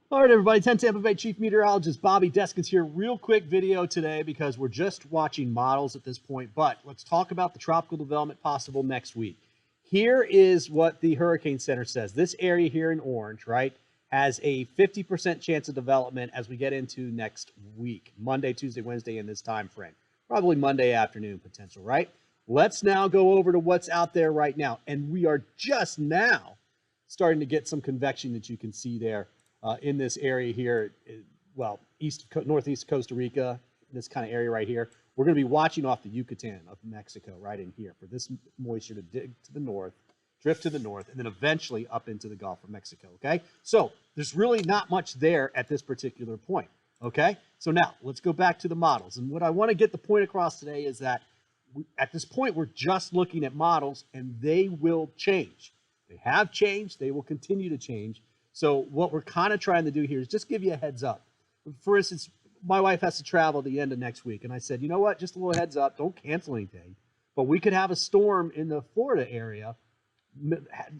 All right, everybody, 10 Tampa Bay Chief Meteorologist Bobby Deskins here. Real quick video today because we're just watching models at this point, but let's talk about the tropical development possible next week. Here is what the Hurricane Center says. This area here in orange, right, has a 50% chance of development as we get into next week, Monday, Tuesday, Wednesday in this time frame. Probably Monday afternoon potential, right? Let's now go over to what's out there right now, and we are just now starting to get some convection that you can see there. In this area here, well, northeast Costa Rica, this kind of area right here. We're going to be watching off the Yucatan of Mexico right in here for this moisture to dig to the north, drift to the north, and then eventually up into the Gulf of Mexico, okay? So there's really not much there at this particular point, okay? So now let's go back to the models. And what I want to get the point across today is that at this point, we're just looking at models, and they will change. They have changed. They will continue to change. So what we're kind of trying to do here is just give you a heads up. For instance, my wife has to travel the end of next week. And I said, you know what, just a little heads up. Don't cancel anything. But we could have a storm in the Florida area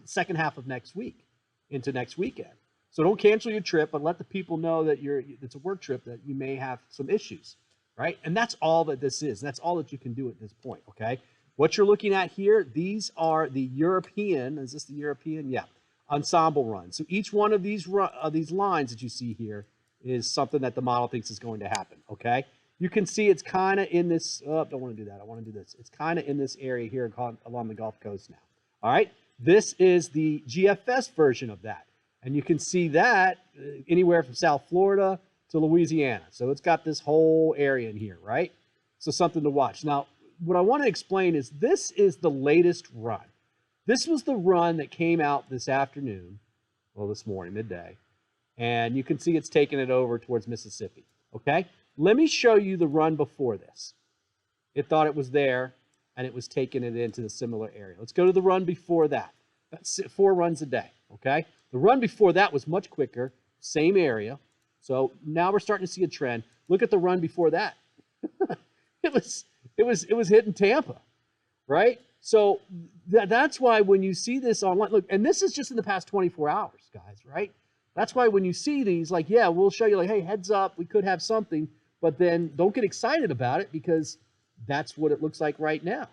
second half of next week into next weekend. So don't cancel your trip, but let the people know that it's a work trip, that you may have some issues, right? And that's all that this is. That's all that you can do at this point, okay? What you're looking at here, these are the European. Is this the European? Yeah. Ensemble runs. So each one of these lines that you see here is something that the model thinks is going to happen, okay? You can see it's kind of in this, don't want to do that. I want to do this. It's kind of in this area here along the Gulf Coast now, all right? This is the GFS version of that. And you can see that anywhere from South Florida to Louisiana. So it's got this whole area in here, right? So something to watch. Now, what I want to explain is this is the latest run. This was the run that came out this afternoon, well, this morning, midday, and you can see it's taking it over towards Mississippi, okay? Let me show you the run before this. It thought it was there, and it was taking it into the similar area. Let's go to the run before that. That's 4 runs a day, okay? The run before that was much quicker, same area. So now we're starting to see a trend. Look at the run before that. it was hitting Tampa, right? So that's why when you see this online, look, and this is just in the past 24 hours, guys, right? That's why when you see these, like, yeah, we'll show you, like, hey, heads up, we could have something, but then don't get excited about it because that's what it looks like right now,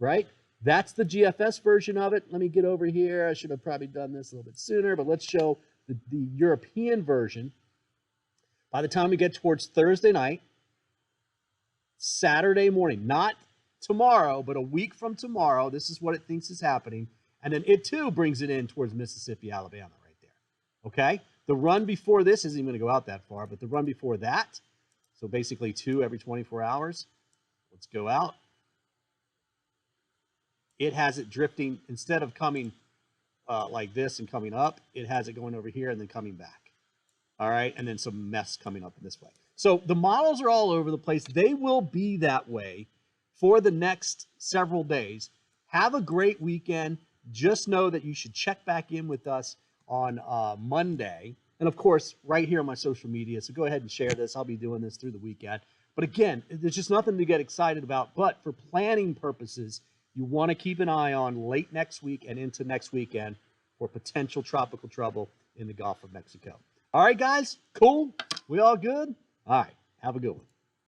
right? That's the GFS version of it. Let me get over here. I should have probably done this a little bit sooner, but let's show the European version. By the time we get towards Thursday night, Saturday morning, not tomorrow, but a week from tomorrow, this is what it thinks is happening. And then it too brings it in towards Mississippi, Alabama right there. Okay? The run before this isn't even going to go out that far, but the run before that, so basically 2 every 24 hours, let's go out. It has it drifting, instead of coming like this and coming up, it has it going over here and then coming back. All right? And then some mess coming up in this way. So the models are all over the place. They will be that way for the next several days. Have a great weekend. Just know that you should check back in with us on Monday. And of course, right here on my social media. So go ahead and share this. I'll be doing this through the weekend. But again, there's just nothing to get excited about. But for planning purposes, you want to keep an eye on late next week and into next weekend for potential tropical trouble in the Gulf of Mexico. All right, guys? Cool? We all good? All right. Have a good one.